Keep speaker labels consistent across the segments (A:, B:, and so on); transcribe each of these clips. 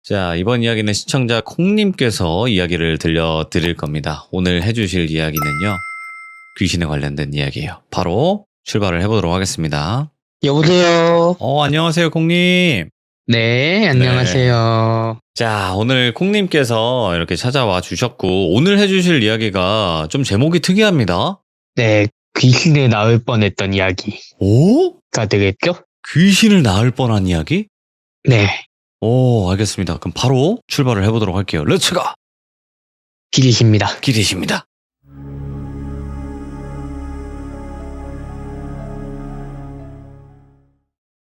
A: 자, 이번 이야기는 시청자 콩님께서 이야기를 들려드릴 겁니다. 오늘 해주실 이야기는요, 귀신에 관련된 이야기예요. 바로 출발을 해보도록 하겠습니다.
B: 여보세요.
A: 안녕하세요, 콩님.
B: 네, 안녕하세요.
A: 자, 오늘 콩님께서 이렇게 찾아와 주셨고, 오늘 해주실 이야기가 좀 제목이 특이합니다.
B: 네, 귀신에 나올 뻔했던 이야기가
A: 오?
B: 되겠죠?
A: 귀신을 낳을 뻔한 이야기?
B: 네,
A: 오, 알겠습니다. 그럼 바로 출발을 해보도록 할게요. 렛츠가!
B: 길이십니다.
A: 기대십니다.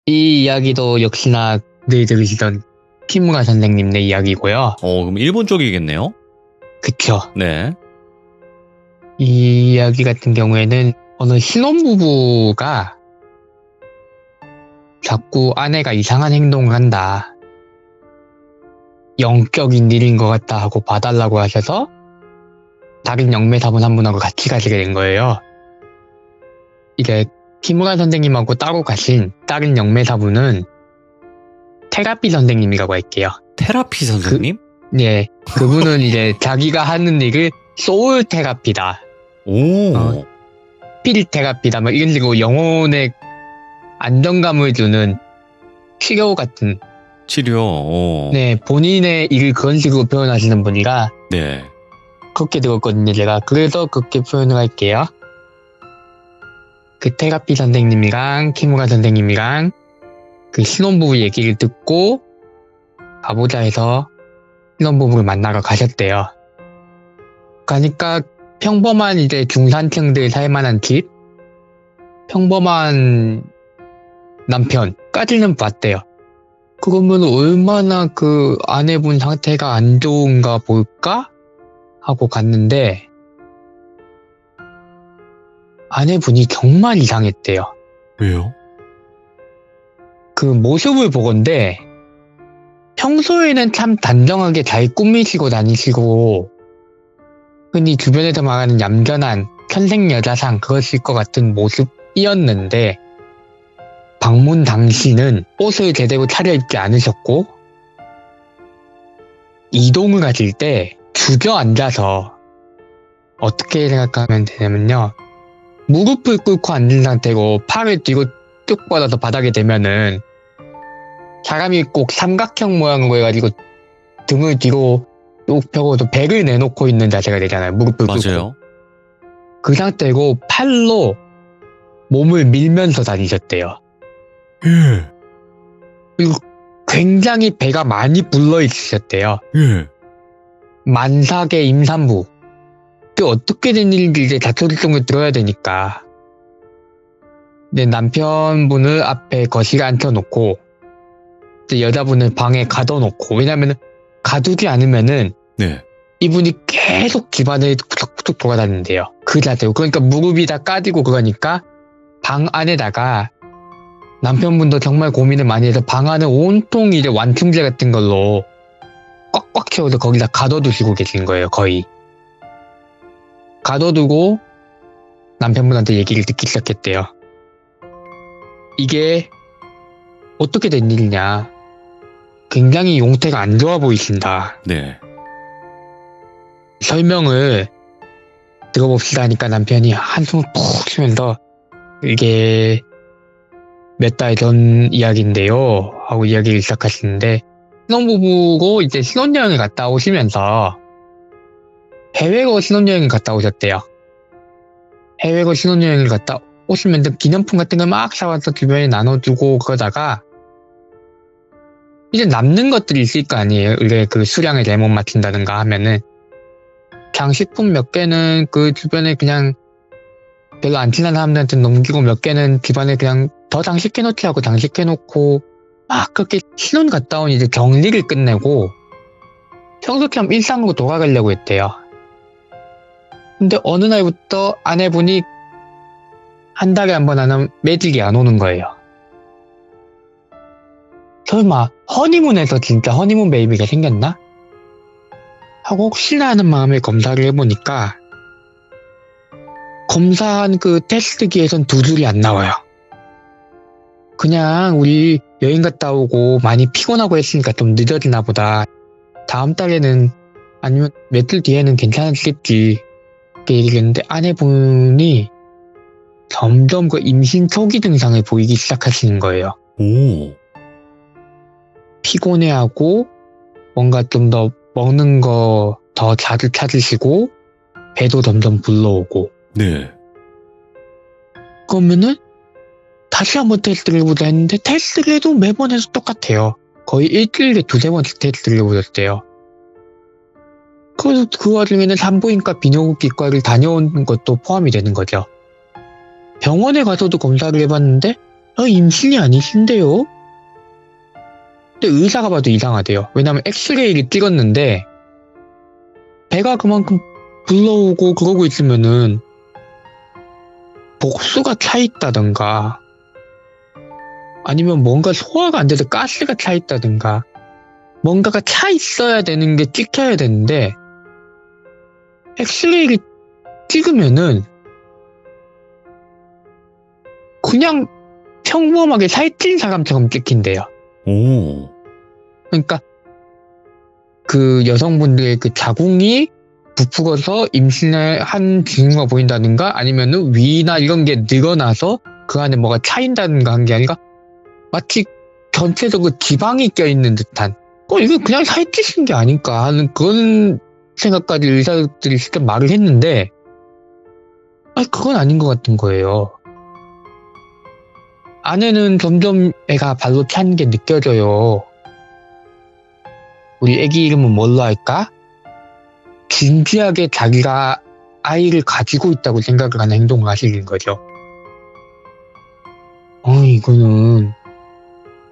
B: 이 이야기도 역시나 늘 들으시던 키무라 선생님네 이야기고요.
A: 그럼 일본 쪽이겠네요?
B: 그쵸.
A: 네.
B: 이 이야기 같은 경우에는 어느 신혼부부가 자꾸 아내가 이상한 행동을 한다. 영적인 일인 것 같다 하고 봐달라고 하셔서 다른 영매사분 한 분하고 같이 가시게 된 거예요. 이제 키무라 선생님하고 따로 가신 다른 영매사분은 테라피 선생님이라고 할게요.
A: 테라피 선생님?
B: 네, 그분은 이제 자기가 하는 일을 소울 테라피다,
A: 오.
B: 스피릿 테라피다, 뭐 이런 식으로 영혼에 안정감을 주는 치료 같은,
A: 치료.
B: 네, 본인의 일을 그런 식으로 표현하시는 분이라
A: 네.
B: 그렇게 들었거든요, 제가. 그래서 그렇게 표현을 할게요. 그 테라피 선생님이랑 키무라 선생님이랑 그 신혼부부 얘기를 듣고 가보자 해서 신혼부부를 만나러 가셨대요. 가니까 평범한 이제 중산층들 살만한 집, 평범한 남편까지는 봤대요. 그러면 얼마나 그 아내분 상태가 안 좋은가 볼까? 하고 갔는데 아내분이 정말 이상했대요.
A: 왜요?
B: 그 모습을 보건대 평소에는 참 단정하게 잘 꾸미시고 다니시고 흔히 주변에서 말하는 얌전한 천생여자상 그러실 것 같은 모습이었는데 방문 당시는 옷을 제대로 차려입지 않으셨고 이동을 하실 때 주저앉아서 어떻게 생각하면 되냐면요, 무릎을 꿇고 앉은 상태고 팔을 뒤로 쭉 뻗어서 바닥에 대면은 사람이 꼭 삼각형 모양으로 해가지고 등을 뒤로 쭉 펴고도 배를 내놓고 있는 자세가 되잖아요. 무릎을 꿇고.
A: 맞아요.
B: 그 상태고 팔로 몸을 밀면서 다니셨대요.
A: 예.
B: 그리고 굉장히 배가 많이 불러 있으셨대요.
A: 예.
B: 만삭의 임산부. 그 어떻게 된 일인지 이제 자초지종을 들어야 되니까. 근데 남편분을 앞에 거실에 앉혀놓고 이제 여자분을 방에 가둬놓고, 왜냐면 가두지 않으면은
A: 네.
B: 이분이 계속 집안을 구석구석 돌아다닌대요. 그 자세로. 그러니까 무릎이 다 까지고 그러니까 방 안에다가 남편분도 정말 고민을 많이 해서 방 안에 온통 이제 완충제 같은 걸로 꽉꽉 채워서 거기다 가둬두시고 계신 거예요, 거의. 가둬두고 남편분한테 얘기를 듣기 시작했대요. 이게 어떻게 된 일이냐. 굉장히 용태가 안 좋아 보이신다.
A: 네.
B: 설명을 들어봅시다 하니까 남편이 한숨을 푹 쉬면서 이게 몇 달 전 이야기인데요 하고 이야기를 시작하시는데, 신혼부부고 이제 신혼여행을 갔다 오시면서 해외로 신혼여행을 갔다 오셨대요. 해외로 신혼여행을 갔다 오시면서 기념품 같은 걸 막 사와서 주변에 나눠주고 그러다가 이제 남는 것들이 있을 거 아니에요. 이게 그 수량에 잘못 맞춘다든가 하면은 장식품 몇 개는 그 주변에 그냥 별로 안 친한 사람들한테 넘기고 몇 개는 집안에 그냥 더 장식해놓지 하고 장식해놓고 막 그렇게 신혼 갔다 온 이제 격리를 끝내고 평소처럼 일상으로 돌아가려고 했대요. 근데 어느 날부터 아내분이 한 달에 한 번 하는 매직이 안 오는 거예요. 설마 허니문에서 진짜 허니문 베이비가 생겼나? 하고 혹시나 하는 마음에 검사를 해보니까 검사한 그 테스트기에선 두 줄이 안 나와요. 그냥 우리 여행 갔다 오고 많이 피곤하고 했으니까 좀 늦어지나 보다. 다음 달에는 아니면 며칠 뒤에는 괜찮아지겠지. 이렇게 얘기를 했는데 아내분이 점점 그 임신 초기 증상을 보이기 시작하시는 거예요.
A: 오.
B: 피곤해하고 뭔가 좀 더 먹는 거 더 자주 찾으시고 배도 점점 불러오고.
A: 네.
B: 그러면은 다시 한번 테스트를 해보자 했는데 테스트를 해도 매번 해서 똑같아요. 거의 일주일에 2-3번씩 테스트를 해보셨대요. 그래서 그 와중에는 산부인과 비뇨기과를 다녀온 것도 포함이 되는 거죠. 병원에 가서도 검사를 해봤는데 임신이 아니신데요? 근데 의사가 봐도 이상하대요. 왜냐면 엑스레이를 찍었는데 배가 그만큼 불러오고 그러고 있으면은 복수가 차 있다던가 아니면 뭔가 소화가 안 돼서 가스가 차 있다던가 뭔가가 차 있어야 되는 게 찍혀야 되는데 엑스레이를 찍으면은 그냥 평범하게 살찐 사람처럼 찍힌대요.
A: 오.
B: 그러니까 그 여성분들의 그 자궁이 부풀어서 임신을 한 징후가 보인다든가 아니면은 위나 이런 게 늘어나서 그 안에 뭐가 차인다든가 한 게 아니라 마치 전체적으로 지방이 껴있는 듯한 이거 그냥 살찌신 게 아닐까 하는 그런 생각까지 의사들이 직접 말을 했는데 그건 아닌 것 같은 거예요. 아내는 점점 애가 발로 찬 게 느껴져요. 우리 애기 이름은 뭘로 할까? 진지하게 자기가 아이를 가지고 있다고 생각을 하는 행동을 하시는 거죠. 이거는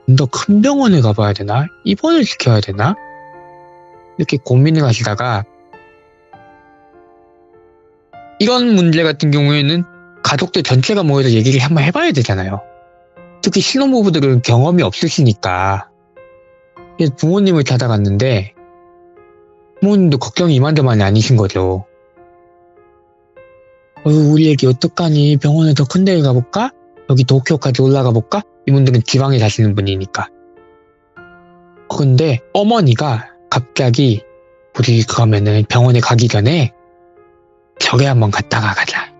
B: 좀 더 큰 병원에 가봐야 되나? 입원을 시켜야 되나? 이렇게 고민을 하시다가 이런 문제 같은 경우에는 가족들 전체가 모여서 얘기를 한번 해봐야 되잖아요. 특히 신혼부부들은 경험이 없으시니까. 그래서 부모님을 찾아갔는데 부모님도 걱정이 이만저만이 아니신 거죠. 우리 애기 어떡하니? 병원에 더 큰 데 가볼까? 여기 도쿄까지 올라가 볼까? 이분들은 지방에 사시는 분이니까. 근데 어머니가 갑자기 우리 그러면은 병원에 가기 전에 절에 한번 갔다가 가자.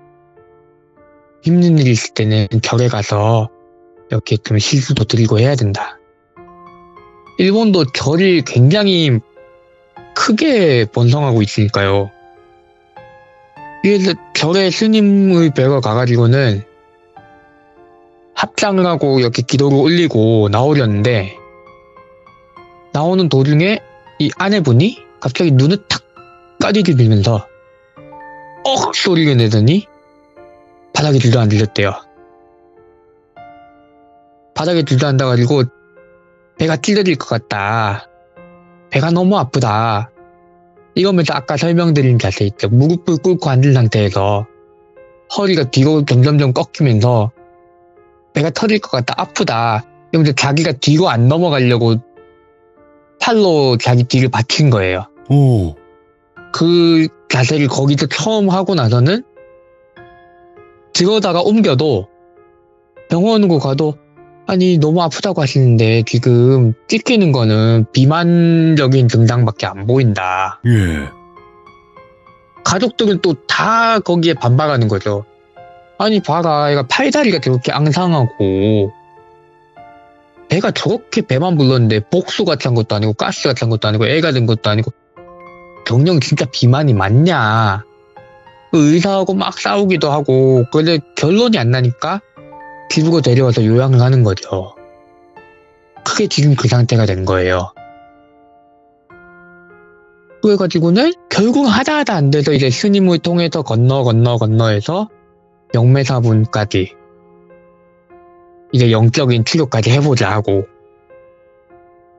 B: 힘든 일이 있을 때는 절에 가서 이렇게 좀 실수도 드리고 해야 된다. 일본도 절이 굉장히 크게 번성하고 있으니까요. 그래서 절에 스님을 뵈러 가가지고는 합장을 하고 이렇게 기도를 올리고 나오려는데 나오는 도중에 이 아내분이 갑자기 눈을 탁 까지게 들면서 소리를 내더니 바닥에 주저앉으셨대요. 바닥에 주저앉아가지고 배가 찢어질 것 같다. 배가 너무 아프다. 이러면서 아까 설명드린 자세 있죠. 무릎을 꿇고 앉은 상태에서 허리가 뒤로 점점점 꺾이면서 배가 터질 것 같다. 아프다. 이러면서 자기가 뒤로 안 넘어가려고 팔로 자기 뒤를 받친 거예요.
A: 오.
B: 그 자세를 거기서 처음 하고 나서는 들어다가 옮겨도 병원으로 가도 아니 너무 아프다고 하시는데 지금 찍히는 거는 비만적인 증상밖에 안 보인다.
A: 예.
B: 가족들은 또 다 거기에 반박하는 거죠. 아니 봐라 얘가 팔다리가 저렇게 앙상하고 배가 저렇게 배만 불렀는데 복수가 찬 것도 아니고 가스가 찬 것도 아니고 애가 된 것도 아니고 정녕 진짜 비만이 맞냐. 의사하고 막 싸우기도 하고 근데 결론이 안 나니까 집으로 데려와서 요양을 하는 거죠. 그게 지금 그 상태가 된 거예요. 그래가지고는 결국 하다 안 돼서 이제 스님을 통해서 건너해서 영매사분까지 이제 영적인 치료까지 해보자 하고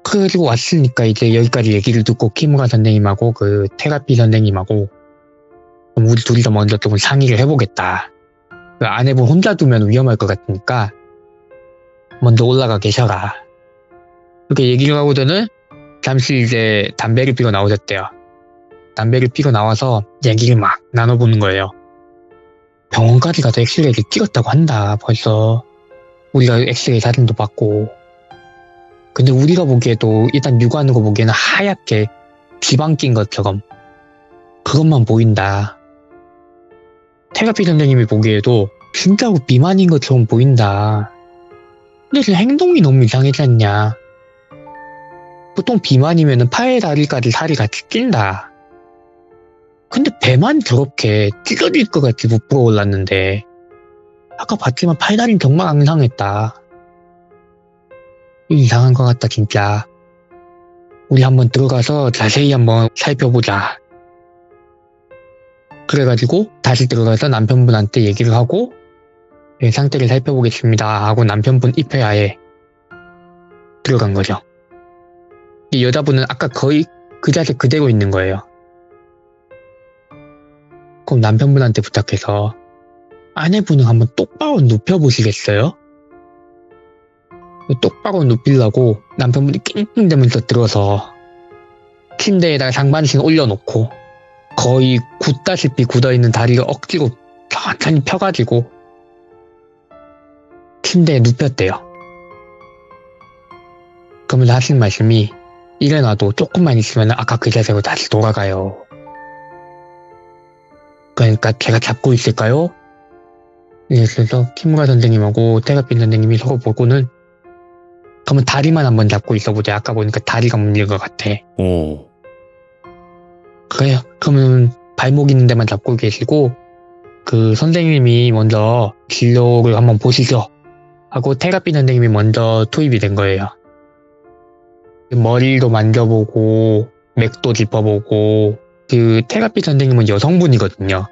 B: 그래가지고 왔으니까 이제 여기까지 얘기를 듣고 키무라 선생님하고 그 테라피 선생님하고 우리 둘이서 먼저 조금 상의를 해보겠다. 그 아내분 혼자 두면 위험할 것 같으니까 먼저 올라가 계셔라. 이렇게 얘기를 하고서는 잠시 이제 담배를 피고 나오셨대요. 담배를 피고 나와서 얘기를 막 나눠보는 거예요. 병원까지 가서 엑스레이를 찍었다고 한다 벌써. 우리가 엑스레이 사진도 봤고 근데 우리가 보기에도 일단 육안으로 보기에는 하얗게 비방 낀 것처럼 그것만 보인다. 테라피 선생님이 보기에도 진짜로 비만인 것처럼 보인다. 근데 그 행동이 너무 이상하지 않냐. 보통 비만이면 팔, 다리까지 살이 같이 찐다. 근데 배만 저렇게 찢어질 것 같이 부풀어 올랐는데 아까 봤지만 팔다리는 정말 앙상했다. 이상한 것 같다 진짜. 우리 한번 들어가서 자세히 한번 살펴보자. 그래가지고 다시 들어가서 남편분한테 얘기를 하고 상태를 살펴보겠습니다 하고 남편분 입회하에 들어간 거죠. 이 여자분은 아까 거의 그 자세 그대로 있는 거예요. 그럼 남편분한테 부탁해서 아내분을 한번 똑바로 눕혀보시겠어요? 똑바로 눕히려고 남편분이 낑낑대면서 들어서 침대에다가 상반신을 올려놓고 거의 굳다시피 굳어있는 다리를 억지로 천천히 펴가지고 침대에 눕혔대요. 그러면서 하신 말씀이 일어나도 조금만 있으면 아까 그 자세로 다시 돌아가요. 그러니까 제가 잡고 있을까요? 그래서 키무라 선생님하고 테라피 선생님이 서로 보고는 그러면 다리만 한번 잡고 있어보자. 아까 보니까 다리가 문제인 것 같아.
A: 오.
B: 그래요. 그러면 발목 있는 데만 잡고 계시고 그 선생님이 먼저 진료를 한번 보시죠. 하고 테라피 선생님이 먼저 투입이 된 거예요. 머리도 만져보고 맥도 짚어보고 그 테라피 선생님은 여성분이거든요.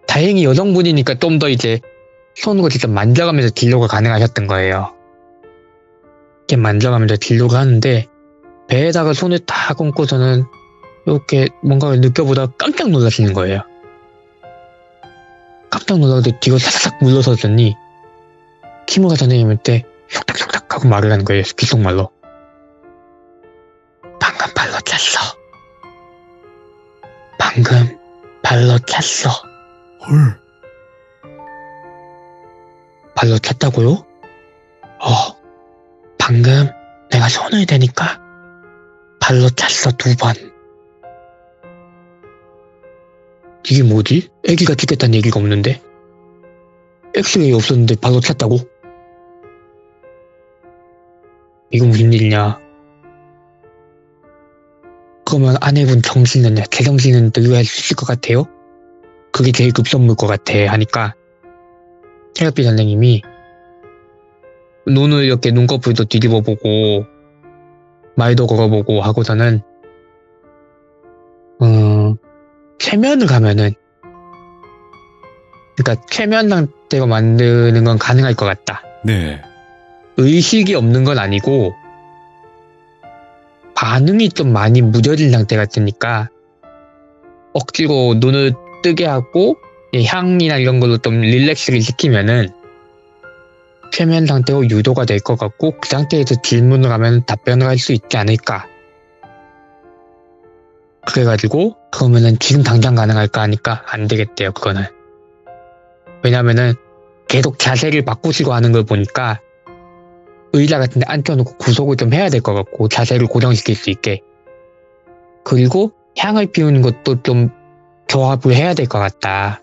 B: 다행히 여성분이니까 좀 더 이제 손으로 직접 만져가면서 진료가 가능하셨던 거예요. 이렇게 만져가면서 진료를 하는데 배에다가 손을 딱 얹고서는 이렇게 뭔가를 느껴보다가 깜짝 놀라시는 거예요. 깜짝 놀라서 뒤로 사삭 물러서더니 키무라 선생님한테 쏙닥쏙닥 하고 말을 하는 거예요. 귓속말로. 방금 발로 찼어. 방금 발로 찼어.
A: 헐.
B: 발로 찼다고요? 방금 내가 손을 대니까 발로 찼어 2번. 이게 뭐지? 애기가 죽겠다는 얘기가 없는데? 엑스레이 없었는데 발로 찼다고? 이거 무슨 일이냐? 그러면 아내분 정신은, 제정신은 들어갈 수 있을 것 같아요? 그게 제일 급선무일 것 같아 하니까 테라피 선생님이 눈을 이렇게 눈꺼풀도 뒤집어보고 말도 걸어보고 하고서는 최면을 가면은 그러니까 최면 상태로 만드는 건 가능할 것 같다.
A: 네.
B: 의식이 없는 건 아니고 반응이 좀 많이 무뎌진 상태 같으니까 억지로 눈을 뜨게 하고 향이나 이런 걸로 좀 릴렉스를 시키면은 최면 상태로 유도가 될 것 같고 그 상태에서 질문을 하면 답변을 할 수 있지 않을까. 그래가지고 그러면은 지금 당장 가능할까 하니까 안 되겠대요. 그거는. 왜냐면은 계속 자세를 바꾸시고 하는 걸 보니까 의자 같은 데 앉혀놓고 구속을 좀 해야 될 것 같고 자세를 고정시킬 수 있게. 그리고 향을 피우는 것도 좀 조합을 해야 될 것 같다.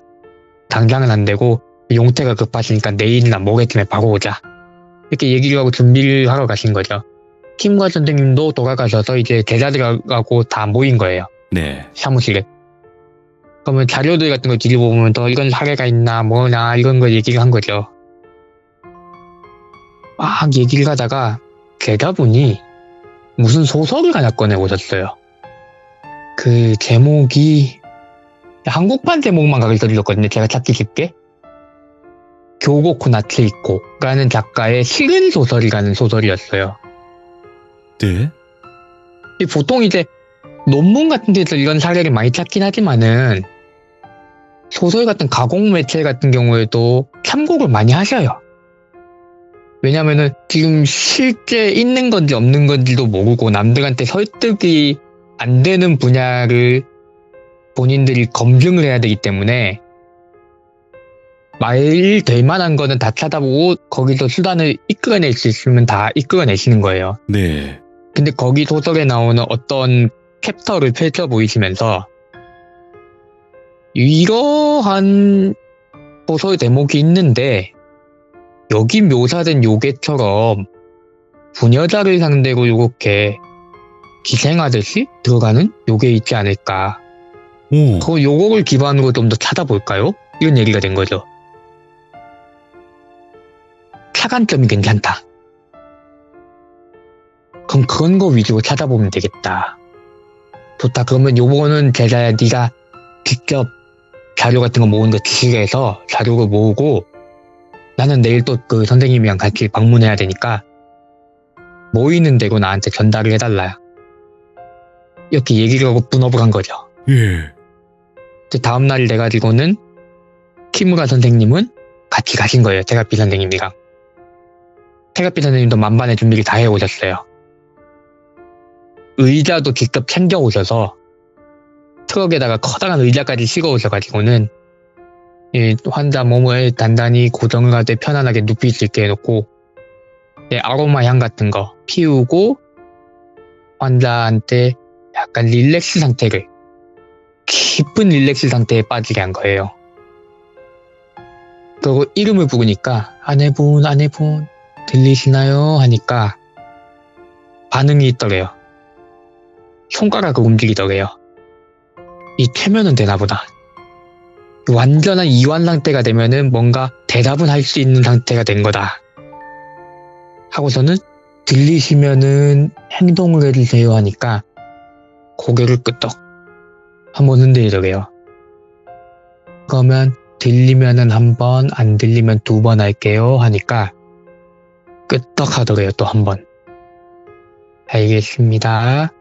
B: 당장은 안 되고 용태가 급하시니까 내일이나 모레쯤에 바로 오자. 이렇게 얘기를 하고 준비를 하러 가신 거죠. 키무라 선생님도 돌아가셔서 이제 제자들하고 다 모인 거예요.
A: 네.
B: 사무실에. 그러면 자료들 같은 거 뒤집어보면 더 이런 사례가 있나 뭐나 이런 거 얘기를 한 거죠. 막 얘기를 하다가 제자분이 무슨 소설을 하나 꺼내오셨어요. 그 제목이 한국판 제목만 가르쳐 주셨거든요. 제가 찾기 쉽게. 교고코 나츠이코라는 작가의 실은 소설이라는 소설이었어요.
A: 네.
B: 보통 이제 논문 같은 데서 이런 사례를 많이 찾긴 하지만은 소설 같은 가공 매체 같은 경우에도 참고를 많이 하셔요. 왜냐면은 지금 실제 있는 건지 없는 건지도 모르고 남들한테 설득이 안 되는 분야를 본인들이 검증을 해야 되기 때문에 말 될 만한 거는 다 찾아보고 거기서 수단을 이끌어낼 수 있으면 다 이끌어내시는 거예요.
A: 네.
B: 근데 거기 소설에 나오는 어떤 챕터를 펼쳐 보이시면서 이러한 소설 대목이 있는데 여기 묘사된 요괴처럼 부녀자를 상대로 이렇게 기생하듯이 들어가는 요괴 있지 않을까.
A: 오.
B: 그 요거를 기반으로 좀 더 찾아볼까요? 이런 얘기가 된 거죠. 차관점이 괜찮다. 그럼 그런 거 위주로 찾아보면 되겠다. 좋다. 그러면 요거는 제자야 네가 직접 자료 같은 거 모으는 거 지시해서 자료를 모으고 나는 내일 또 그 선생님이랑 같이 방문해야 되니까 모이는 대로 나한테 전달을 해달라. 이렇게 얘기를 하고 분업을 한 거죠.
A: 예.
B: 다음날 돼가지고는 키무라 선생님은 같이 가신 거예요. 테라피 선생님이랑. 테라피 선생님도 만반의 준비를 다 해오셨어요. 의자도 직접 챙겨오셔서 트럭에다가 커다란 의자까지 실어오셔가지고는 이 환자 몸을 단단히 고정을 하되 편안하게 눕힐 수 있게 해놓고 아로마 향 같은 거 피우고 환자한테 약간 릴렉스 상태를 깊은 릴렉스 상태에 빠지게 한 거예요. 그리고 이름을 부르니까 아내분 들리시나요? 하니까 반응이 있더래요. 손가락을 움직이더래요. 이 최면은 되나보다. 완전한 이완 상태가 되면은 뭔가 대답은 할 수 있는 상태가 된 거다. 하고서는 들리시면은 행동을 해주세요 하니까 고개를 끄덕 한번 흔들더래요. 그러면 들리면은 한 번, 안 들리면 2번 할게요 하니까 끄덕 하더래요. 또 한 번. 알겠습니다.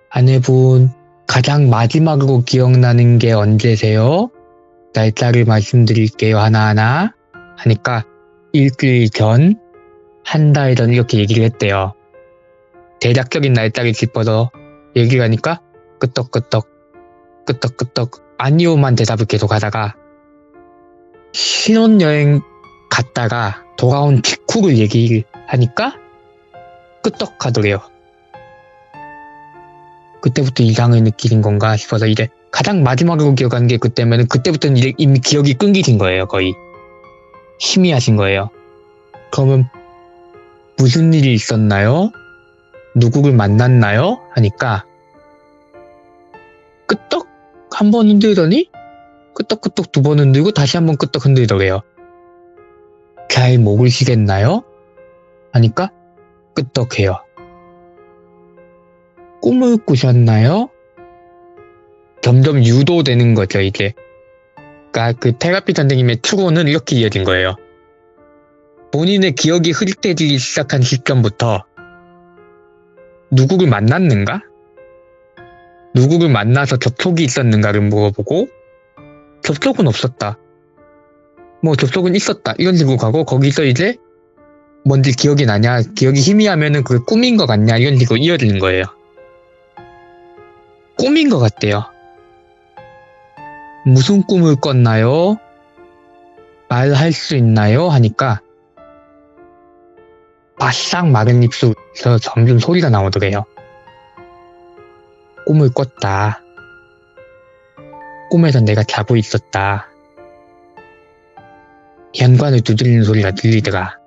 B: 아내분 가장 마지막으로 기억나는 게 언제세요? 날짜를 말씀드릴게요. 하나하나 하니까 일주일 전, 한 달 전 이렇게 얘기를 했대요. 대략적인 날짜를 짚어서 얘기를 하니까 끄덕끄덕 아니오만 대답을 계속 하다가 신혼여행 갔다가 돌아온 직후를 얘기를 하니까 끄덕 하더래요. 그때부터 이상을 느끼는 건가 싶어서 이제 가장 마지막으로 기억하는 게 그때면은 그때부터는 이제 이미 기억이 끊기신 거예요. 거의 희미하신 거예요. 그러면 무슨 일이 있었나요? 누구를 만났나요? 하니까 끄떡 한 번 흔들더니 끄떡끄떡 2번 흔들고 다시 한 번 끄떡 흔들더래요. 잘 모르시겠나요? 하니까 끄떡해요. 꿈을 꾸셨나요? 점점 유도되는 거죠, 이제. 그러니까 그 테라피 선생님의 추론은 이렇게 이어진 거예요. 본인의 기억이 흐릿해지기 시작한 시점부터 누구를 만났는가? 누구를 만나서 접촉이 있었는가를 물어보고 접촉은 없었다. 뭐 접촉은 있었다. 이런 식으로 가고 거기서 이제 뭔지 기억이 나냐? 기억이 희미하면은 그게 꿈인 것 같냐? 이런 식으로 이어지는 거예요. 꿈인 것 같대요. 무슨 꿈을 꿨나요? 말할 수 있나요? 하니까 바싹 마른 입술에서 점점 소리가 나오더래요. 꿈을 꿨다. 꿈에서 내가 자고 있었다. 현관을 두드리는 소리가 들리더라.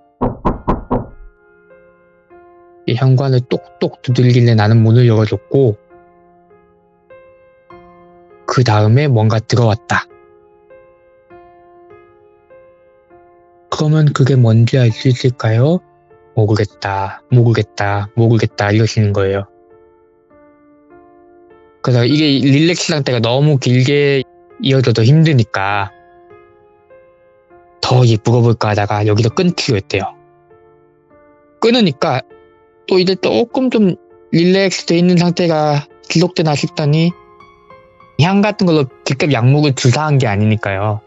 B: 이 현관을 똑똑 두들길래 나는 문을 열어줬고 그 다음에 뭔가 들어왔다. 그러면 그게 뭔지 알 수 있을까요? 모르겠다 이러시는 거예요. 그래서 이게 릴렉스 상태가 너무 길게 이어져도 힘드니까 더 물어볼까 하다가 여기서 끊기로 했대요. 끊으니까 또 이제 조금 좀 릴렉스 돼 있는 상태가 지속되나 싶더니 향 같은 걸로 직접 약물을 주사한 게 아니니까요.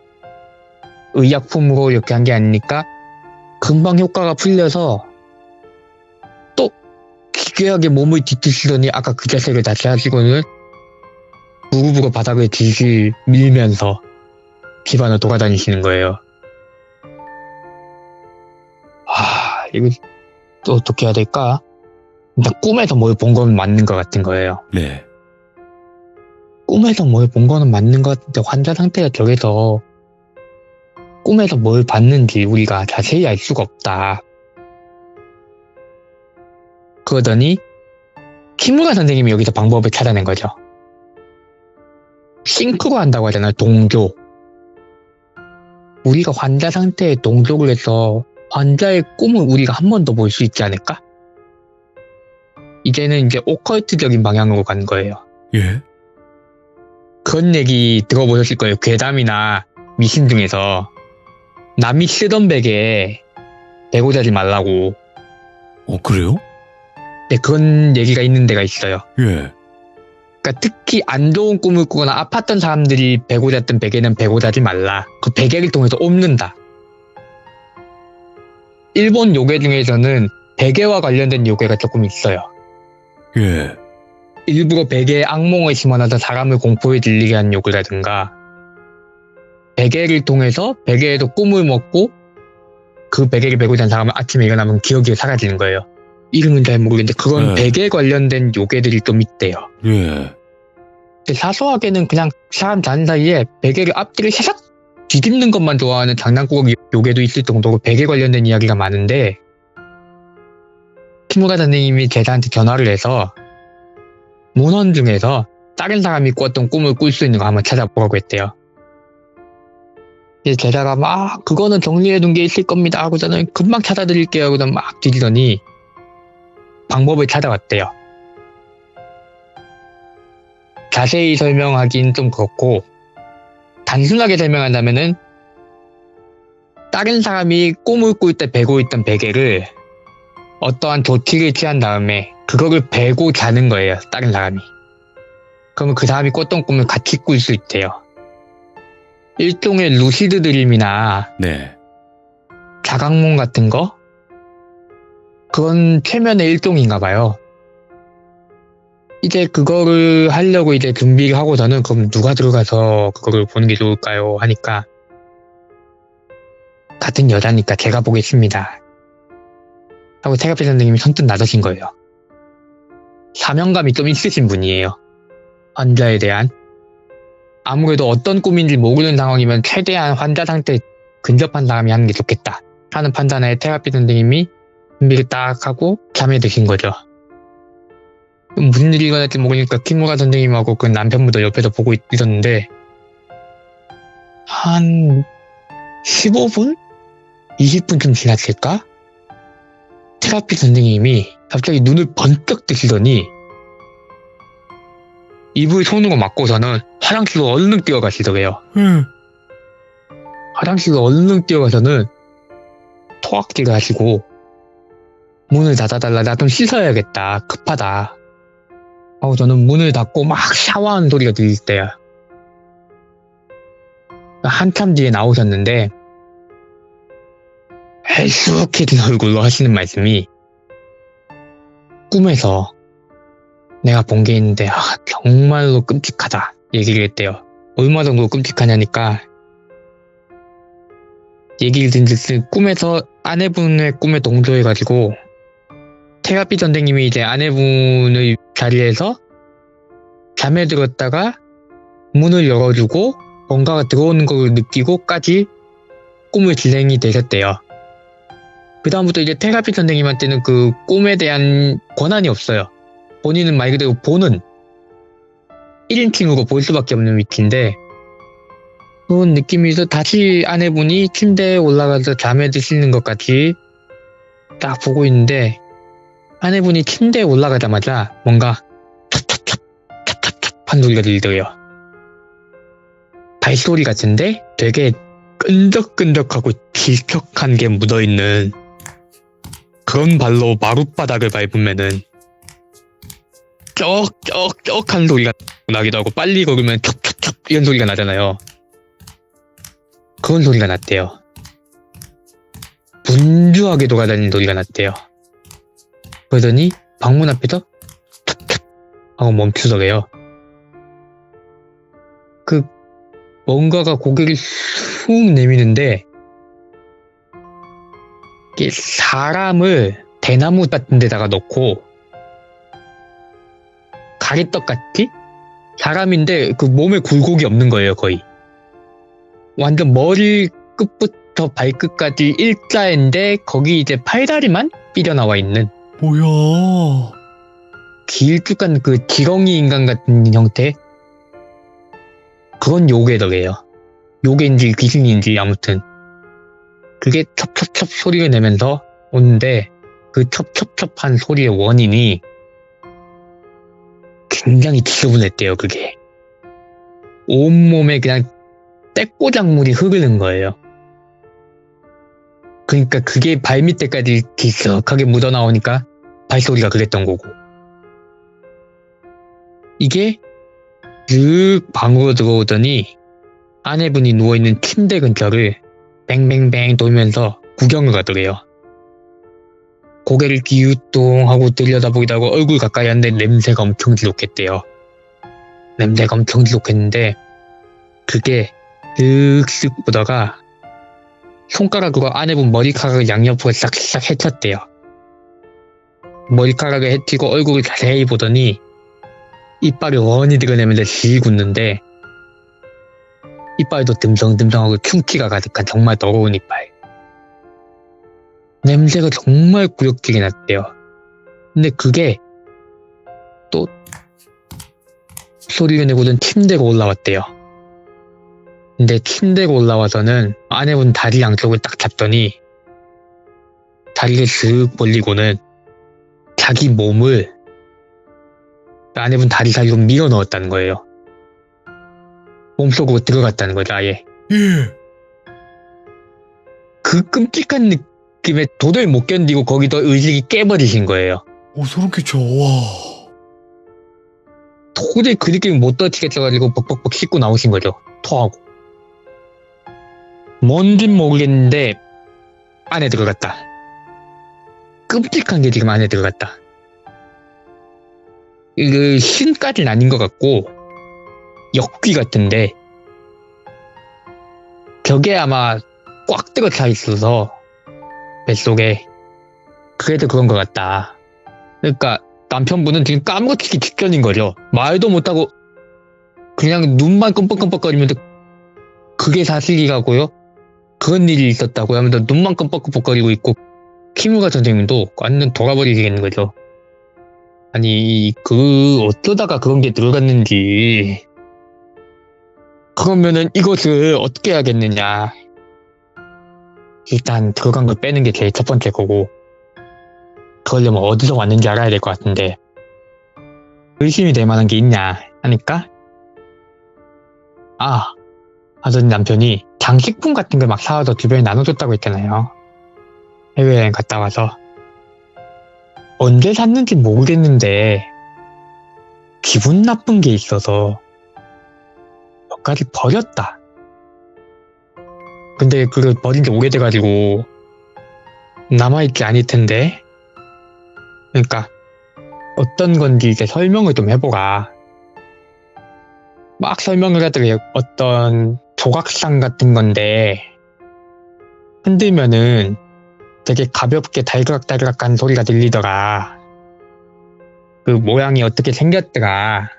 B: 의약품으로 이렇게 한 게 아니니까 금방 효과가 풀려서 또 기괴하게 몸을 뒤트시더니 아까 그 자세를 다시 하시고는 무릎으로 바닥을 질질 밀면서 집안을 돌아다니시는 거예요. 이거 또 어떻게 해야 될까? 근데 꿈에서 뭘 본 건 맞는 것 같은 거예요.
A: 네.
B: 꿈에서 뭘 본 거는 맞는 것 같은데 환자 상태가 저래서 꿈에서 뭘 봤는지 우리가 자세히 알 수가 없다. 그러더니 키무라 선생님이 여기서 방법을 찾아낸 거죠. 싱크로 한다고 하잖아요. 동조. 우리가 환자 상태에 동조를 해서 환자의 꿈을 우리가 한 번 더 볼 수 있지 않을까? 이제는 이제 오컬트적인 방향으로 간 거예요.
A: 예.
B: 그런 얘기 들어보셨을 거예요. 괴담이나 미신 중에서 남이 쓰던 베개에 베고 자지 말라고.
A: 그래요?
B: 네, 그런 얘기가 있는 데가 있어요.
A: 예.
B: 그러니까 특히 안 좋은 꿈을 꾸거나 아팠던 사람들이 베고 잤던 베개는 베고 자지 말라. 그 베개를 통해서 옮는다. 일본 요괴 중에서는 베개와 관련된 요괴가 조금 있어요.
A: 예.
B: 일부러 베개에 악몽을 심어놔서 사람을 공포에 질리게 한 요괴라든가, 베개를 통해서 베개에도 꿈을 먹고 그 베개를 베고 잔 사람은 아침에 일어나면 기억이 사라지는 거예요. 이름은 잘 모르겠는데 그런 베개에 관련된 요괴들이 좀 있대요.
A: 예.
B: 근데 사소하게는 그냥 사람 자는 사이에 베개를 앞뒤를 샤샥 뒤집는 것만 좋아하는 장난꾸러기 요괴도 있을 정도로 베개 관련된 이야기가 많은데, 키무라 선생님이 제자한테 전화를 해서 문헌 중에서 다른 사람이 꿨던 꿈을 꿀 수 있는 거 한번 찾아보라고 했대요. 이제 제자가 막 그거는 정리해둔 게 있을 겁니다 하고 저는 금방 찾아드릴게요 하고 막 뒤지더니 방법을 찾아왔대요. 자세히 설명하긴 좀 그렇고 단순하게 설명한다면은 다른 사람이 꿈을 꿀 때 베고 있던 베개를 어떠한 조치를 취한 다음에 그거를 베고 자는 거예요. 다른 사람이. 그러면 그 사람이 꿨던 꿈을 같이 꿀 수 있대요. 일종의 루시드 드림이나
A: 네.
B: 자각몽 같은 거? 그건 최면의 일종인가 봐요. 이제 그거를 하려고 이제 준비를 하고서는 그럼 누가 들어가서 그거를 보는 게 좋을까요? 하니까 같은 여자니까 제가 보겠습니다. 하고 테라피 선생님이 선뜻 나서신 거예요. 사명감이 좀 있으신 분이에요. 환자에 대한. 아무래도 어떤 꿈인지 모르는 상황이면 최대한 환자 상태에 근접한 사람이 하는 게 좋겠다 하는 판단에 테라피 선생님이 준비를 딱 하고 잠에 드신 거죠. 무슨 일이 일어날지 모르니까 키무라 선생님하고 그 남편분도 옆에서 보고 있었는데 한 15분? 20분쯤 지났을까? 테라피 선생님이 갑자기 눈을 번쩍 뜨시더니 입을 손으로 막고서는 화장실로 얼른 뛰어가시더래요. 화장실로 얼른 뛰어가서는 토악질을 하시고 문을 닫아달라, 나 좀 씻어야겠다, 급하다 하고 저는 문을 닫고 막 샤워하는 소리가 들릴 때요. 한참 뒤에 나오셨는데 헬쑥해진 얼굴로 하시는 말씀이 꿈에서 내가 본 게 있는데 정말로 끔찍하다 얘기를 했대요. 얼마 정도 끔찍하냐니까 얘기를 듣는 듯 꿈에서 아내분의 꿈에 동조해가지고 테라피 선생님이 이제 아내분의 자리에서 잠에 들었다가 문을 열어주고 뭔가가 들어오는 걸 느끼고까지 꿈을 진행이 되셨대요. 그 다음부터 이제 테라피 선생님한테는 그 꿈에 대한 권한이 없어요. 본인은 말 그대로 보는 1인칭으로 볼 수밖에 없는 위치인데 그런 느낌이서 다시 아내분이 침대에 올라가서 잠에 드시는 것 같이 딱 보고 있는데 아내분이 침대에 올라가자마자 뭔가 찹찹찹 찹찹찹 한 소리가 들리더래요. 발소리 같은데 되게 끈적끈적하고 질척한 게 묻어있는 그런 발로 마룻바닥을 밟으면은 쩍쩍쩍한 소리가 나기도 하고 빨리 걸으면 척척척 이런 소리가 나잖아요. 그런 소리가 났대요. 분주하게 돌아다니는 소리가 났대요. 그러더니 방문 앞에서 탁탁 하고 멈추더래요. 그 뭔가가 고개를 쑥 내미는데 이게 사람을 대나무 같은 데다가 넣고 가래떡같이 사람인데 그 몸에 굴곡이 없는 거예요, 거의. 완전 머리 끝부터 발끝까지 일자인데 거기 이제 팔다리만 삐져나와 있는
A: 뭐야?
B: 길쭉한 그 지렁이 인간 같은 형태? 그건 요괴더래요. 요괴인지 귀신인지 아무튼 그게 첩첩첩 소리를 내면서 오는데 그 첩첩첩한 소리의 원인이 굉장히 지저분했대요. 그게 온몸에 그냥 떼꼬작물이 흐르는 거예요. 그러니까 그게 발밑에까지 깊숙하게 묻어나오니까 발소리가 그랬던 거고, 이게 쓱 방으로 들어오더니 아내분이 누워있는 침대 근처를 뱅뱅뱅 돌면서 구경을 가더래요. 고개를 기우뚱하고 들여다보기도 하고 얼굴 가까이 하는데 냄새가 엄청 지독했대요. 냄새가 엄청 지독했는데 그게 쓱쓱 보다가 손가락으로 아내분 머리카락을 양옆으로 싹싹 헤쳤대요. 머리카락을 헤치고 얼굴을 자세히 보더니 이빨을 원히 드러내면서 씩 웃는데 이빨도 듬성듬성하고 충치가 가득한 정말 더러운 이빨. 냄새가 정말 구역지게 났대요. 근데 그게 또 소리를 내고는 침대로 올라왔대요. 근데 침대로 올라와서는 아내분 다리 양쪽을 딱 잡더니 다리를 슥 벌리고는 자기 몸을 아내분 다리 사이로 밀어 넣었다는 거예요. 몸속으로 들어갔다는 거죠, 아예.
A: 예.
B: 그 끔찍한 느낌에 도저히 못 견디고 거기서 의식이 깨버리신 거예요.
A: 소름 끼쳐. 와.
B: 도저히 그 느낌을 못 떨치겠어가지고 벅벅벅 씻고 나오신 거죠. 토하고. 뭔진 모르겠는데 안에 들어갔다. 끔찍한 게 지금 안에 들어갔다. 그 신까지는 아닌 것 같고 역귀 같은데 벽에 아마 꽉 들어차 있어서 뱃속에 그래도 그런 것 같다. 그러니까 남편분은 지금 까무러치기 직전인 거죠. 말도 못하고 그냥 눈만 끔뻑끔뻑거리면서 그게 사실이라고요? 그런 일이 있었다고 하면서 눈만 끔뻑끔뻑거리고 있고 키무라 선생님도 완전 돌아버리겠는 거죠. 아니 어쩌다가 그런 게 들어갔는지. 그러면은 이것을 어떻게 해야겠느냐. 일단 들어간 걸 빼는 게 제일 첫 번째 거고, 그러려면 어디서 왔는지 알아야 될 것 같은데 의심이 될 만한 게 있냐 하니까 하더니 남편이 장식품 같은 걸 막 사와서 주변에 나눠줬다고 했잖아요. 해외여행 갔다 와서 언제 샀는지 모르겠는데 기분 나쁜 게 있어서 몇 가지 버렸다. 근데 그걸 버린 지 오래돼가지고 남아있지 않을 텐데, 그러니까 어떤 건지 이제 설명을 좀 해보라. 막 설명을 하더래요. 어떤 조각상 같은 건데 흔들면은 되게 가볍게 달그락달그락한 소리가 들리더라. 그 모양이 어떻게 생겼더라.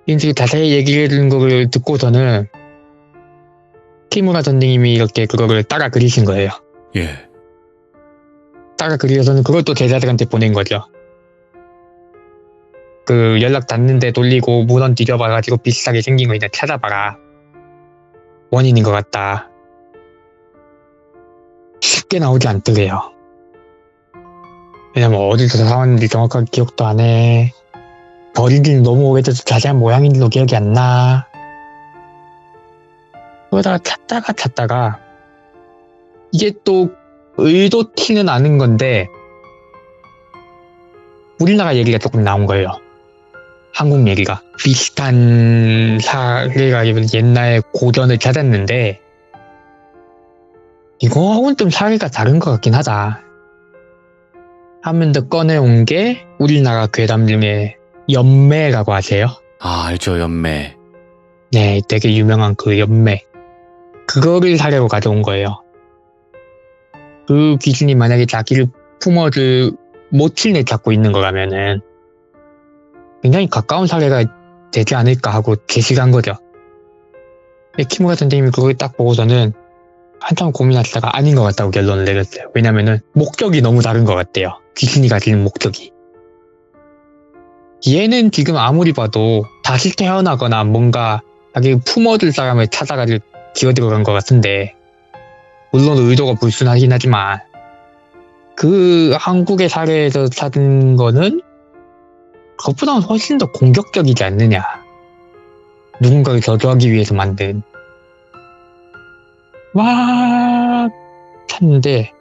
B: 인식 자세히 얘기를 해주는 거를 듣고서는 키무라 선생님이 이렇게 그거를 따라 그리신 거예요.
A: 예.
B: 따라 그리셔서는 그걸 또 제자들한테 보낸 거죠. 그 연락 닿는데 돌리고 문헌 뒤져봐가지고 비슷하게 생긴 거 있냐 찾아봐라. 원인인 것 같다. 쉽게 나오지 않더래요. 왜냐면 어디서 사왔는지 정확하게 기억도 안 해. 버린 지는 너무 오래돼서 자세한 모양인지도 기억이 안 나. 그러다가 찾다가 이게 또 의도치는 않은 건데 우리나라 얘기가 조금 나온 거예요. 한국 얘기가. 비슷한 사례가 옛날 고전을 찾았는데 이거하고는 좀 사례가 다른 것 같긴 하다 하면서 꺼내온 게 우리나라 괴담 중에 연매라고 아세요?
A: 알죠, 연매.
B: 네, 되게 유명한 그 연매. 그거를 사례로 가져온 거예요. 그 귀신이 만약에 자기를 품어줄 모친을 찾고 있는 거라면은 굉장히 가까운 사례가 되지 않을까 하고 제시를 한 거죠. 근데 키무라 선생님이 그걸 딱 보고서는 한참 고민하시다가 아닌 것 같다고 결론을 내렸어요. 왜냐면은 목적이 너무 다른 것 같대요. 귀신이 가지는 목적이. 얘는 지금 아무리 봐도 다시 태어나거나 뭔가 자기 품어줄 사람을 찾아가지고 기어들어간 것 같은데, 물론 의도가 불순하긴 하지만 그 한국의 사례에서 찾은 거는 그것보다는 훨씬 더 공격적이지 않느냐. 누군가를 저주하기 위해서 만든. 막 찾는데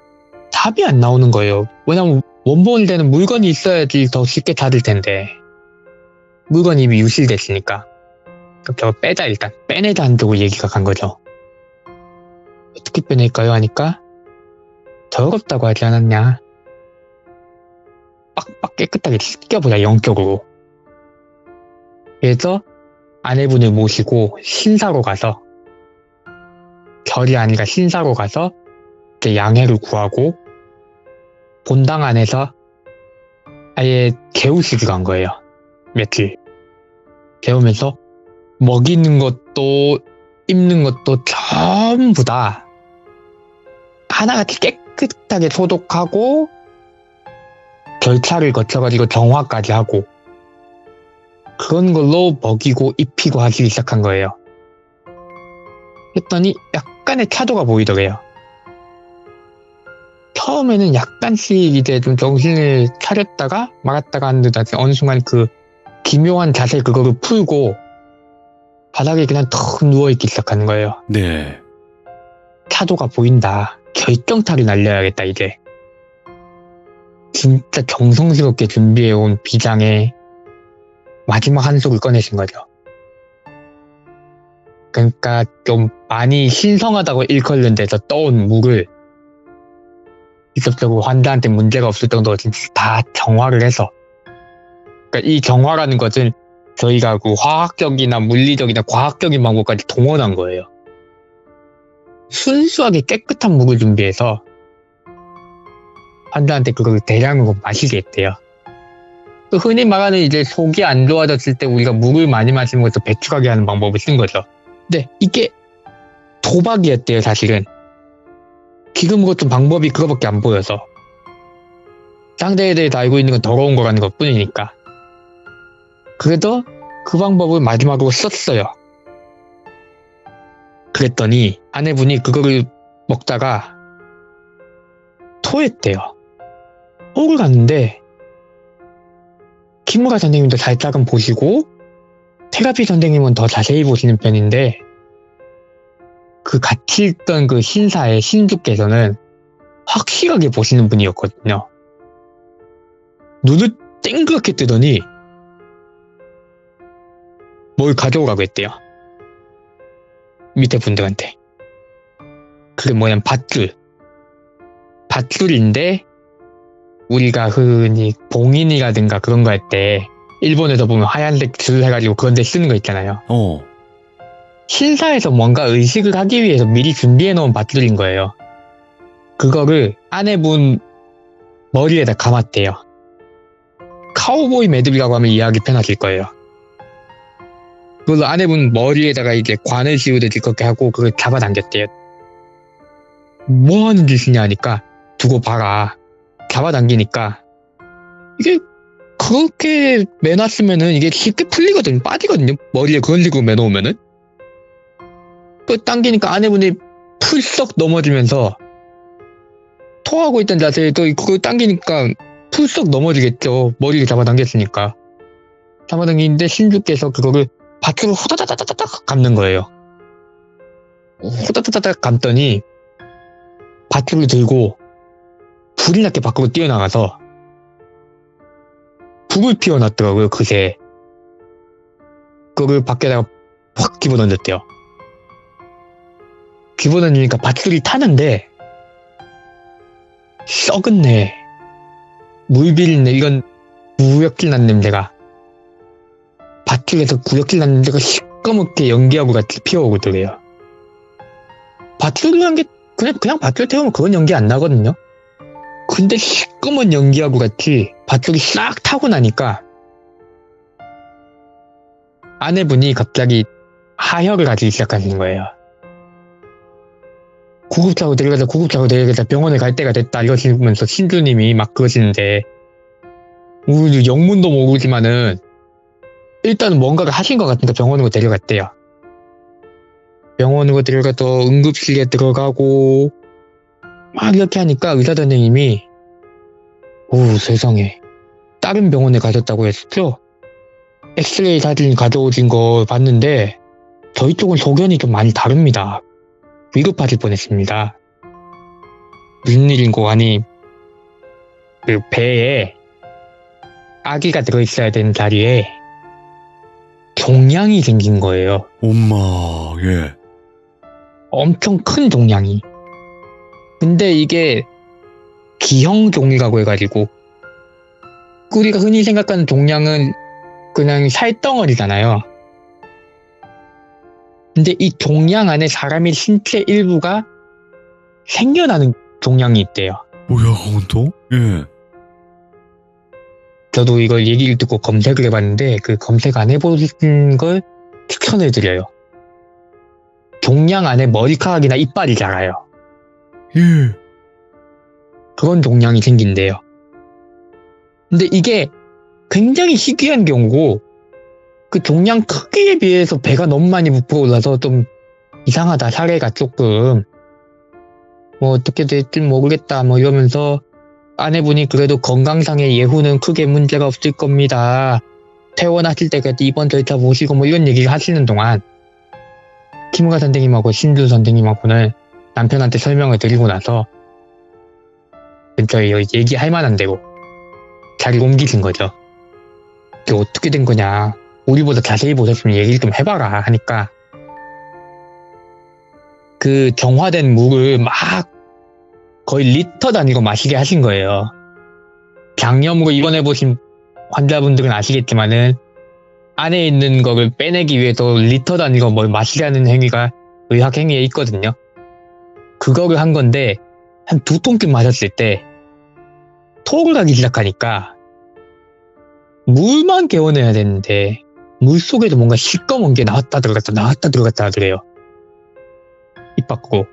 B: 답이 안 나오는 거예요. 왜냐면 원본이 되는 물건이 있어야지 더 쉽게 찾을 텐데 물건이 이미 유실됐으니까. 저거 빼자 일단. 빼내자 한다고 얘기가 간 거죠. 어떻게 빼낼까요? 하니까 더럽다고 하지 않았냐. 빡빡 깨끗하게 씻겨보자 영적으로. 그래서 아내분을 모시고 신사로 가서, 절이 아니라 신사로 가서 이제 양해를 구하고 본당 안에서 아예 개우식을 간 거예요. 며칠 개우면서 먹이는 것도 입는 것도 전부 다 하나같이 깨끗하게 소독하고 절차를 거쳐가지고 정화까지 하고 그런 걸로 먹이고 입히고 하기 시작한 거예요. 했더니 약간의 차도가 보이더래요. 처음에는 약간씩 이제 좀 정신을 차렸다가 말았다가 하는데 어느 순간 그 기묘한 자세 그거를 풀고 바닥에 그냥 턱 누워있기 시작하는 거예요.
A: 네.
B: 차도가 보인다. 결정타를 날려야겠다 이제. 진짜 정성스럽게 준비해온 비장의 마지막 한 속을 꺼내신 거죠. 그러니까 좀 많이 신성하다고 일컬는 데서 떠온 물을 직접적으로 환자한테 문제가 없을 정도로 진짜 다 정화를 해서, 그러니까 이 정화라는 것은 저희가 그 화학적이나 물리적이나 과학적인 방법까지 동원한 거예요. 순수하게 깨끗한 물을 준비해서 환자한테 그걸 대량으로 마시게 했대요. 또 흔히 말하는 이제 속이 안 좋아졌을 때 우리가 물을 많이 마시는 것도 배출하게 하는 방법을 쓴 거죠. 근데 이게 도박이었대요, 사실은. 지금 그것도 방법이 그거밖에 안 보여서. 상대에 대해서 알고 있는 건 더러운 거라는 것 뿐이니까. 그래도 그 방법을 마지막으로 썼어요. 그랬더니 아내분이 그거를 먹다가 토했대요. 토를 갔는데 키무라 선생님도 살짝은 보시고 테라피 선생님은 더 자세히 보시는 편인데, 그 같이 있던 그 신사의 신주께서는 확실하게 보시는 분이었거든요. 눈을 땡그랗게 뜨더니 뭘 가져오라고 했대요. 밑에 분들한테. 그게 뭐냐면 밧줄. 밧줄인데 우리가 흔히 봉인이라든가 그런 거 할 때 일본에서 보면 하얀색 줄 해가지고 그런 데 쓰는 거 있잖아요. 신사에서 뭔가 의식을 하기 위해서 미리 준비해 놓은 밧줄인 거예요. 그거를 아내분 머리에다 감았대요. 카우보이 매듭이라고 하면 이해하기 편하실 거예요. 그걸로 아내분 머리에다가 이제 관을 씌우듯이 그렇게 하고 그걸 잡아당겼대요. 뭐 하는 짓이냐 하니까 두고 봐라. 잡아당기니까 이게 그렇게 매놨으면은 이게 쉽게 풀리거든요. 빠지거든요. 머리에 그런 식으로 매놓으면은. 또 당기니까 아내분이 풀썩 넘어지면서 토하고 있던 자세에도 그걸 당기니까 풀썩 넘어지겠죠. 머리를 잡아당겼으니까. 잡아당기는데 신주께서 그거를 밧줄을 후다다다다닥 감는 거예요. 후다다다닥 감더니 밧줄을 들고 불이 나게 밖으로 뛰어나가서 불을 피워놨더라고요. 그새 그걸 밖에다가 확 집어던졌대요. 집어던지니까 밧줄이 타는데 썩은내, 물 비린내, 이건 구역질 난 냄새가, 밧줄에서 구역질 난 냄새가 시꺼멓게 연기하고 같이 피어오더래요. 밧줄이란 게 그냥 밧줄 태우면 그건 연기 안 나거든요. 근데 시꺼먼 연기하고 같이 밧줄이 싹 타고 나니까 아내분이 갑자기 하혈을 하기 시작하시는 거예요. 구급차로 데려가자 병원에 갈 때가 됐다 이러시면서 신주님이 막 그러시는데 우리 영문도 모르지만은 일단은 뭔가를 하신 것 같으니까 병원으로 데려갔대요. 병원으로 데려가서 응급실에 들어가고 막 이렇게 하니까 의사 선생님이 오 세상에 다른 병원에 가셨다고 했죠? 엑스레이 사진 가져오신 거 봤는데 저희 쪽은 소견이 좀 많이 다릅니다. 위급하실 뻔했습니다. 무슨 일인고 하니 그 배에 아기가 들어있어야 되는 자리에 종양이 생긴 거예요.
A: 엄마, 예.
B: 엄청 큰 종양이. 근데 이게 기형 종이라고 해가지고 우리가 흔히 생각하는 종양은 그냥 살덩어리잖아요. 근데 이 종양 안에 사람의 신체 일부가 생겨나는 종양이 있대요.
A: 뭐야, 그건 또? 예.
B: 저도 이걸 얘기를 듣고 검색을 해봤는데 그 검색 안 해보신 걸 추천해드려요. 종양 안에 머리카락이나 이빨이 자라요.
A: 예.
B: 그런 종양이 생긴대요. 근데 이게 굉장히 희귀한 경우고 그 종양 크기에 비해서 배가 너무 많이 부풀어 올라서 좀 이상하다. 사례가 조금 뭐 어떻게 될지 모르겠다 뭐 이러면서 아내분이 그래도 건강상의 예후는 크게 문제가 없을 겁니다. 퇴원하실 때까지 이번 절차 보시고 뭐 이런 얘기를 하시는 동안 김우가 선생님하고 신주 선생님하고는 남편한테 설명을 드리고 나서 저희 얘기할 만한 대로 자리를 옮기신 거죠. 이게 어떻게 된 거냐. 우리보다 자세히 보셨으면 얘기를 좀 해봐라 하니까 그 정화된 물을 막 거의 리터 단위로 마시게 하신 거예요. 장염으로 입원해보신 환자분들은 아시겠지만은 안에 있는 거를 빼내기 위해서 리터 단위로 뭘 마시게 하는 행위가 의학 행위에 있거든요. 그거를 한 건데 한 2통쯤 마셨을 때 토를 하기 시작하니까 물만 개워내야 되는데 물 속에도 뭔가 시꺼먼 게 나왔다 들어갔다 하더래요. 입 밖으로.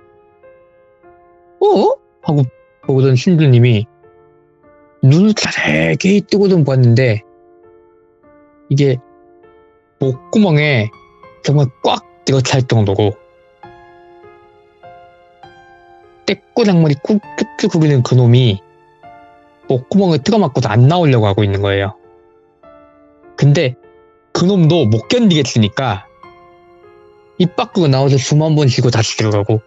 B: 하고 보던 신주님이 눈을 자세히 뜨고도 봤는데 이게 목구멍에 정말 꽉 들어찰 정도로 떼꼬장머리 꾹꾹 흐르는 그놈이 목구멍을 틀어막고도 안 나오려고 하고 있는 거예요. 근데 그놈도 못 견디겠으니까 입 밖으로 나와서 숨 한 번 쉬고 다시 들어가고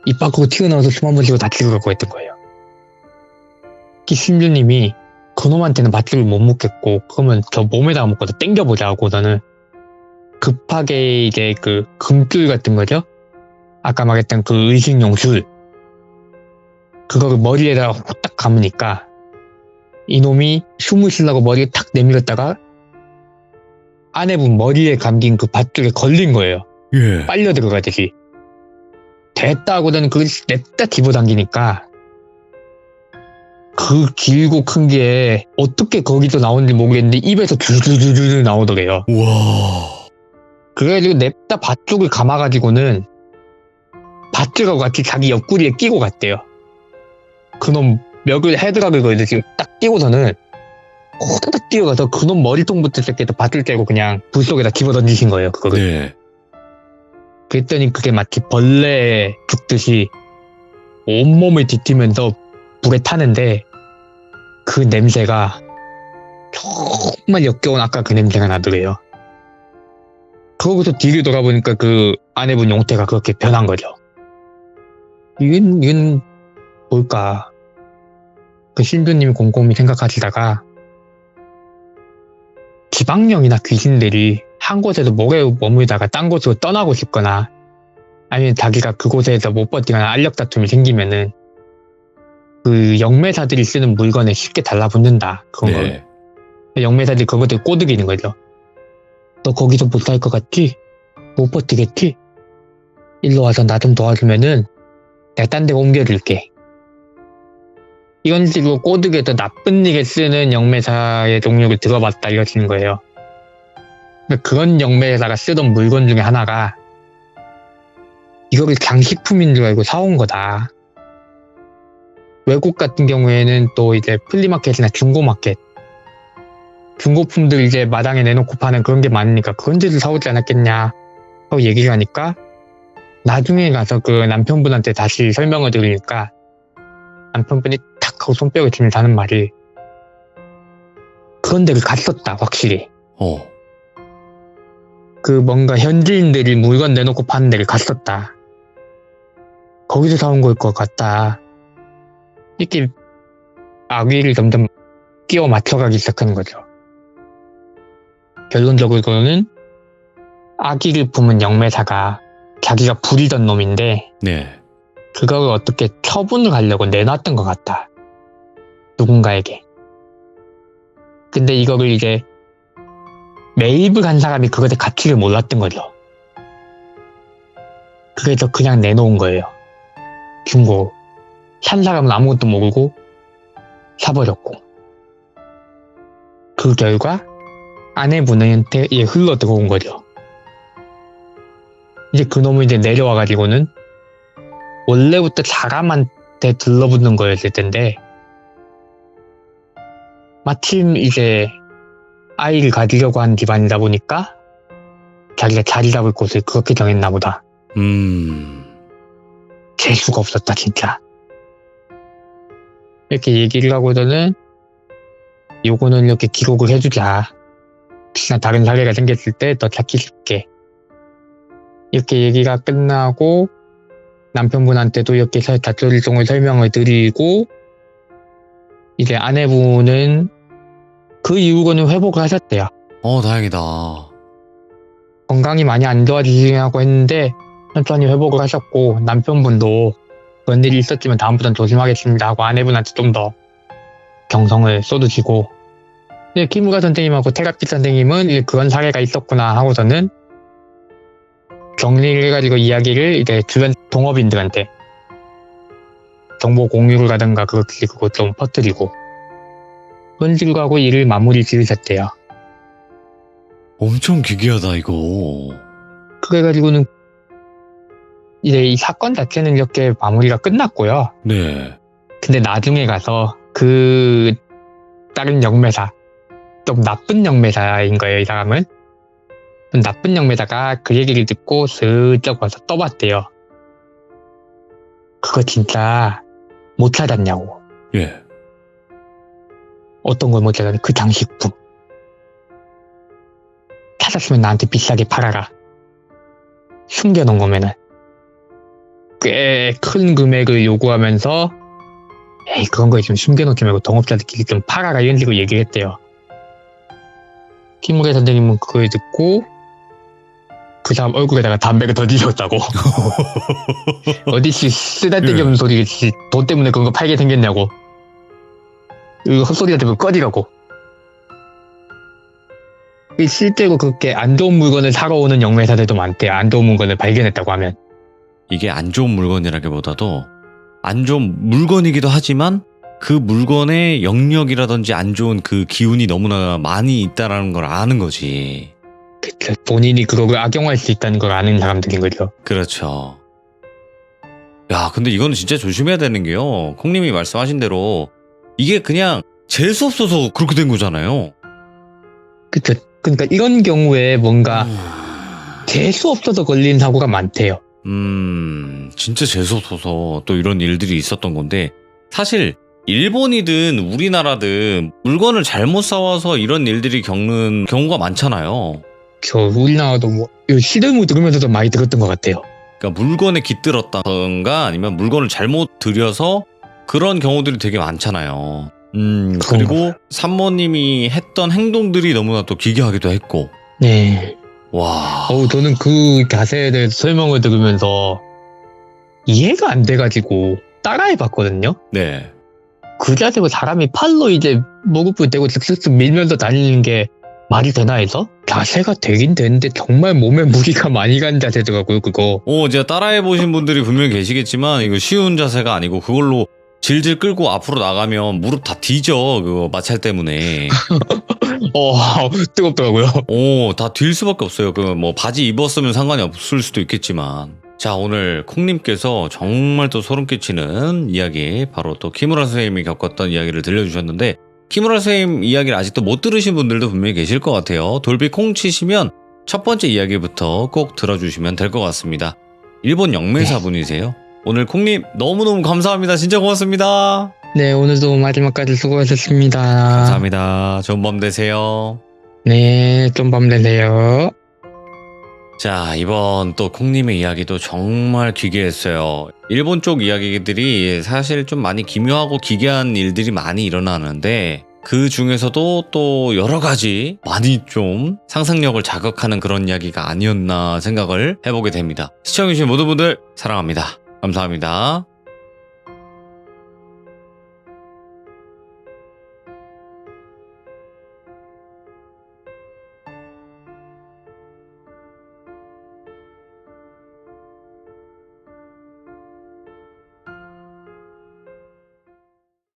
B: 입 밖으로 튀어나와서 숨 한 번 쉬고 다시 들어가고 했던 거예요. 신주님이 그놈한테는 밧줄을 못 묶겠고 그러면 저 몸에다가 묶어서 땡겨보자 하고 저는 급하게 이제 그 금줄 같은 거죠? 아까 말했던 그 의식용 줄 그거를 머리에다가 후딱 감으니까 이놈이 숨을 쉬려고 머리를 탁 내밀었다가 아내분 머리에 감긴 그 밧줄에 걸린 거예요.
A: 예.
B: 빨려 들어가듯이. 됐다 하고는 그걸 냅다 집어당기니까 그 길고 큰 게 어떻게 거기서 나오는지 모르겠는데 입에서 줄줄줄줄 나오더래요.
A: 와.
B: 그래가지고 냅다 밧줄을 감아가지고는 밧줄하고 같이 자기 옆구리에 끼고 갔대요. 그놈 멱을 헤드락을 걸듯이 딱 끼고서는 호다닥 뛰어가서 그놈 머리통부터 시작해서 밧줄 째고 그냥 불 속에다 집어던지신 거예요. 그거를.
A: 네.
B: 그랬더니 그게 마치 벌레 죽듯이 온몸을 뒤틀면서 불에 타는데 그 냄새가 정말 역겨운 아까 그 냄새가 나더래요. 그러고서 뒤를 돌아보니까 그 아내분 용태가 그렇게 변한 거죠. 이건 뭘까? 그 신주님이 곰곰이 생각하시다가 지방령이나 귀신들이 한 곳에서 목에 머물다가 딴 곳으로 떠나고 싶거나 아니면 자기가 그곳에서 못 버티거나 알력 다툼이 생기면은 그 영매사들이 쓰는 물건에 쉽게 달라붙는다. 그런
A: 네.
B: 거. 영매사들이 그것들 꼬드기는 거죠. 너 거기서 못 살 것 같지? 못 버티겠지? 일로 와서 나 좀 도와주면은 내가 딴 데 옮겨줄게. 이런 식으로 꼬드겨서 나쁜 일에 쓰는 영매사의 종류를 들어봤다 이러시는 거예요. 그런 영매에다가 쓰던 물건 중에 하나가 이거를 장식품인 줄 알고 사온 거다. 외국 같은 경우에는 또 이제 플리마켓이나 중고마켓, 중고품들 이제 마당에 내놓고 파는 그런 게 많으니까 그런 데서 사오지 않았겠냐 하고 얘기를 하니까 나중에 가서 그 남편분한테 다시 설명을 드리니까 남편분이 탁 하고 손뼉을 치면서 하는 말이 그런 데를 갔었다 확실히. 그 뭔가 현지인들이 물건 내놓고 파는 데를 갔었다. 거기서 사온 걸 것 같다. 이렇게 악의를 점점 끼워 맞춰가기 시작하는 거죠. 결론적으로는 악의를 품은 영매사가 자기가 부리던 놈인데
A: 네.
B: 그걸 어떻게 처분을 하려고 내놨던 것 같다. 누군가에게. 근데 이거를 이제 매입을 한 사람이 그것의 가치를 몰랐던 거죠. 그래서 그냥 내놓은 거예요. 중고. 산 사람은 아무것도 모르고 사버렸고. 그 결과 아내분한테 흘러 들어온 거죠. 이제 그놈은 이제 내려와가지고는 원래부터 사람한테 들러붙는 거였을 텐데 마침 이제 아이를 가지려고 한 집안이다 보니까 자기가 자리 잡을 곳을 그렇게 정했나 보다. 재수가 없었다 진짜. 이렇게 얘기를 하고서는 요거는 이렇게 기록을 해주자. 혹시나 다른 사례가 생겼을 때 더 찾기 쉽게. 이렇게 얘기가 끝나고 남편분한테도 이렇게 다짜고짜 설명을 드리고 이제 아내분은 그 이후로는 회복을 하셨대요.
A: 다행이다.
B: 건강이 많이 안 좋아지시냐고 했는데 천천히 회복을 하셨고 남편분도 그런 일이 있었지만 다음부터는 조심하겠습니다 하고 아내분한테 좀 더 경성을 쏟으시고 이제 키무라 선생님하고 테라피 선생님은 이제 그런 사례가 있었구나 하고서는 정리를 해가지고 이야기를 이제 주변 동업인들한테 정보 공유를 가든가 그거 좀 퍼뜨리고 그런 식으로 하고 일을 마무리 지으셨대요.
A: 엄청 기괴하다 이거.
B: 그래가지고는 이제 이 사건 자체는 이렇게 마무리가 끝났고요.
A: 네.
B: 근데 나중에 가서 그 다른 영매사, 좀 나쁜 영매사인 거예요, 이 사람은. 나쁜 영매사가 그 얘기를 듣고 슬쩍 와서 떠봤대요. 그거 진짜 못 찾았냐고.
A: 예.
B: 어떤 걸 못 찾았냐? 그 장식품. 찾았으면 나한테 비싸게 팔아라. 숨겨놓은 거면은. 꽤 큰 금액을 요구하면서 에이 그런 거 있으면 숨겨놓지 말고 동업자들끼리 좀 팔아라 이런 식으로 얘기를 했대요. 키무라 선생님은 그걸 듣고 그 사람 얼굴에다가 담배를 던지셨다고. 어디씨 쓰잘데기 없는 소리 돈 때문에 그런 거 팔게 생겼냐고. 이거 헛소리가 되면 꺼지라고. 실제로 그렇게 안 좋은 물건을 사러 오는 영매사들도 많대요. 안 좋은 물건을 발견했다고 하면.
A: 이게 안 좋은 물건이라기보다도 안 좋은 물건이기도 하지만 그 물건의 영역이라든지 안 좋은 그 기운이 너무나 많이 있다라는 걸 아는 거지.
B: 그쵸. 본인이 그걸 악용할 수 있다는 걸 아는 사람들인 거죠.
A: 그렇죠. 야, 근데 이거는 진짜 조심해야 되는 게요. 콩님이 말씀하신 대로 이게 그냥 재수 없어서 그렇게 된 거잖아요.
B: 그쵸. 그러니까 이런 경우에 뭔가 재수 없어서 걸린 사고가 많대요.
A: 진짜 재수 없어서 또 이런 일들이 있었던 건데 사실 일본이든 우리나라든 물건을 잘못 사와서 이런 일들이 겪는 경우가 많잖아요.
B: 우리나라도 뭐 시대무 들으면서도 많이 들었던 것 같아요.
A: 그러니까 물건에 깃들었다던가 아니면 물건을 잘못 들여서 그런 경우들이 되게 많잖아요. 그리고 산모님이 했던 행동들이 너무나 또 기괴하기도 했고.
B: 네.
A: 와.
B: 저는 그 자세에 대해서 설명을 들으면서 이해가 안 돼가지고 따라해봤거든요.
A: 네.
B: 그 자세로 사람이 팔로 이제 무릎을 대고 슥슥슥 밀면서 다니는 게 말이 되나 해서 자세가 되긴 되는데 정말 몸에 무리가 많이 간 자세더라고요, 그거.
A: 제가 따라해보신 분들이 분명히 계시겠지만 이거 쉬운 자세가 아니고 그걸로 질질 끌고 앞으로 나가면 무릎 다 뒤져 그거 마찰 때문에.
B: 뜨겁더라고요.
A: 다 딜 수밖에 없어요. 그 뭐 바지 입었으면 상관이 없을 수도 있겠지만. 자, 오늘 콩님께서 정말 또 소름 끼치는 이야기, 바로 또 키무라 선생님이 겪었던 이야기를 들려주셨는데, 키무라 선생님 이야기를 아직도 못 들으신 분들도 분명히 계실 것 같아요. 돌비 콩 치시면 첫 번째 이야기부터 꼭 들어주시면 될 것 같습니다. 일본 영매사분이세요. 오늘 콩님 너무너무 감사합니다. 진짜 고맙습니다.
B: 네, 오늘도 마지막까지 수고하셨습니다.
A: 감사합니다. 좋은 밤 되세요.
B: 네, 좀 밤 되세요.
A: 자, 이번 또 콩님의 이야기도 정말 기괴했어요. 일본 쪽 이야기들이 사실 좀 많이 기묘하고 기괴한 일들이 많이 일어나는데, 그 중에서도 또 여러 가지 많이 좀 상상력을 자극하는 그런 이야기가 아니었나 생각을 해보게 됩니다. 시청해주신 모든 분들 사랑합니다. 감사합니다.